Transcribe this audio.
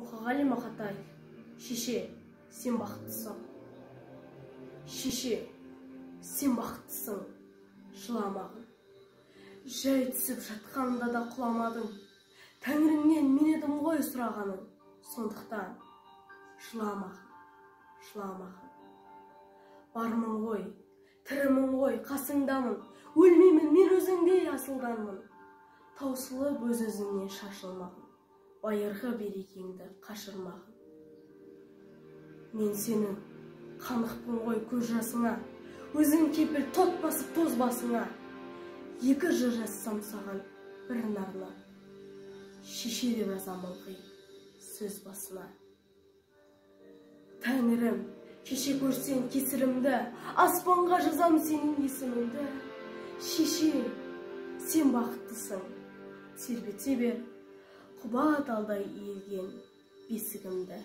Мұқағали Мақатай. Шеше, сен бақыттысың. Шеше, сен бақыттысың. Жыламағын. Жай түсіп жатқанда да құламадың. Тәңіріңнен мен едім ғой сұрағаның. Сондықтан жыламағын, жыламағын. Бармын ғой, тірімін ғой, қасыңдамын. Өлмеймін, мен өзіңдей асылданмын. Таусылып өз-өзіңнен шашылмағын. Байырғы берекеңді қашырмағын. Мен сенің қанықпын ғой көз жасыңа. Өзің кепіл тот басып тоз басыңа. Екі жыр жазсам саған бір нарына. Шеше деп жазамын ылғи сөз басына. Тәңірім, шеше көрсең кесірімді, аспанға жазам сенің есіміңді. Шеше, сен бақыттысың, тербете бер құба талдай иілген бесігімді.